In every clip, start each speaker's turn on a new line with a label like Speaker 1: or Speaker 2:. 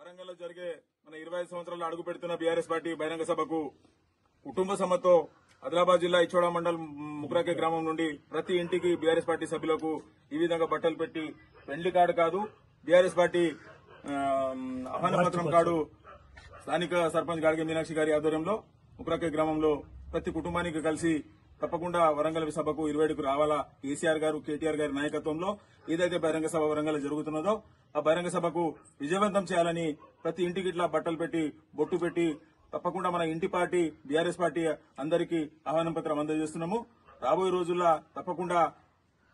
Speaker 1: వరంగల్లో జరిగే మన 25 సంవత్సరాలు అడుగు పెడుతున్న బీఆర్ఎస్ పార్టీ బహిరంగ సభకు కుటుంబ సమ్మతో ఆదిలాబాద్ జిల్లా ఇచ్చోడ మండలం ముక్రాకే గ్రామం నుండి ప్రతి ఇంటికి బీఆర్ఎస్ పార్టీ సభ్యులకు ఈ విధంగా బట్టలు పెట్టి పెండ్లి కార్డు కాదు బీఆర్ఎస్ పార్టీ ఆహ్వాన పత్రం కార్డు స్థానిక సర్పంచ్ గాడిగ మీనాక్షి గారి ఆధ్వర్యంలో ముక్రాకే గ్రామంలో ప్రతి కుటుంబానికి కలిసి తప్పకుండా వరంగల్ సభకు 27కు రావాలా కేసీఆర్ గారు కేటీఆర్ గారి నాయకత్వంలో ఏదైతే బహిరంగ సభ వరంగల్ జరుగుతున్నదో ఆ బహిరంగ సభకు విజయవంతం చేయాలని ప్రతి ఇంటికి ఇట్లా బట్టలు పెట్టి బొట్టు పెట్టి తప్పకుండా మన ఇంటి పార్టీ బీఆర్ఎస్ పార్టీ అందరికీ ఆహ్వానం పత్రం అందజేస్తున్నాము. రాబోయే రోజుల్లో తప్పకుండా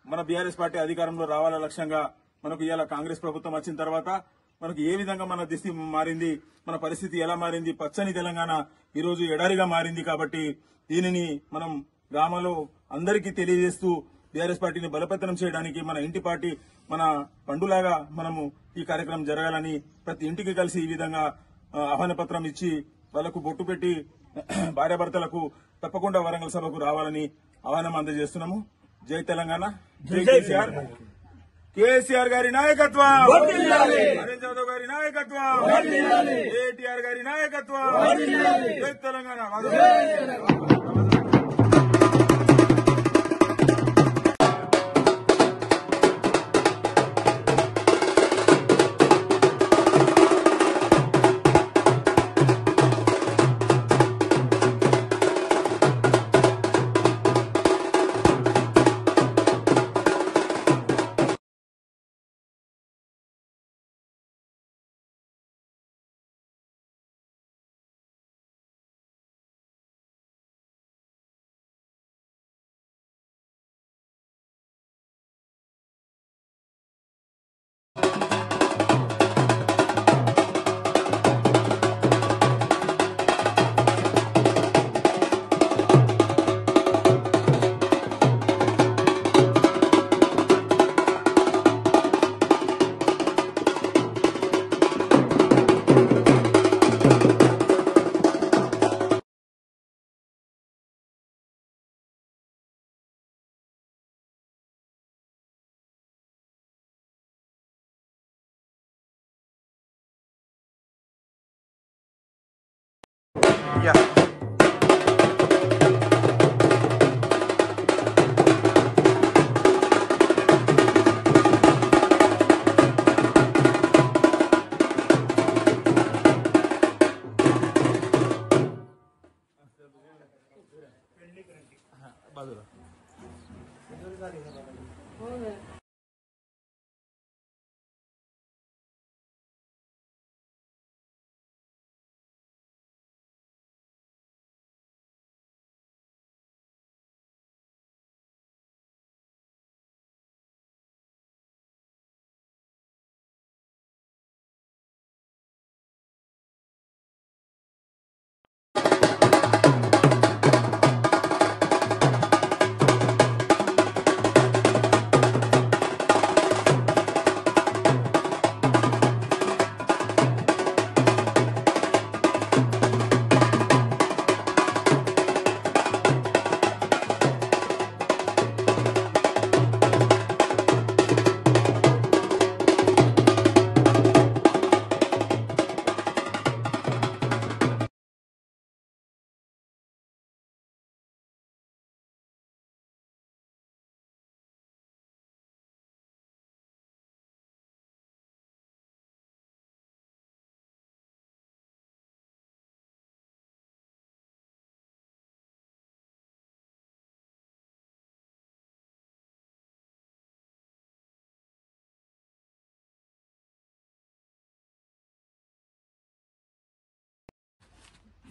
Speaker 1: మన బీఆర్ఎస్ పార్టీ అధికారంలో రావాల లక్ష్యంగా మనకు ఇవాళ కాంగ్రెస్ ప్రభుత్వం వచ్చిన తర్వాత మనకు ఏ విధంగా మన దిశ మారింది, మన పరిస్థితి ఎలా మారింది, పచ్చని తెలంగాణ ఈ రోజు ఎడారిగా మారింది. కాబట్టి దీనిని మనం గ్రామంలో అందరికీ తెలియజేస్తూ బీఆర్ఎస్ పార్టీని బలోపేతం చేయడానికి మన ఇంటి పార్టీ మన పండులాగా మనము ఈ కార్యక్రమం జరగాలని ప్రతి ఇంటికి కలిసి ఈ విధంగా ఆహ్వాన పత్రం ఇచ్చి వాళ్లకు బొట్టు పెట్టి భార్యాభర్తలకు తప్పకుండా వరంగల్ సభకు రావాలని ఆహ్వానం అందజేస్తున్నాము. జై తెలంగాణ, జై కేసీఆర్. కేసీఆర్ గారి నాయకత్వం, నరేంద్ర యాదవ్ గారి నాయకత్వం, కేటీఆర్ గారి నాయకత్వం, జై తెలంగాణ.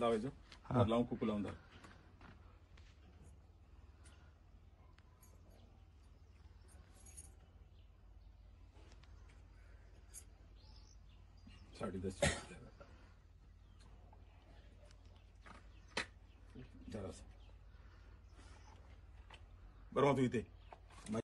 Speaker 1: लावायचं लावून कुकू लावून द्या. साडी दस बरोबर तू इथे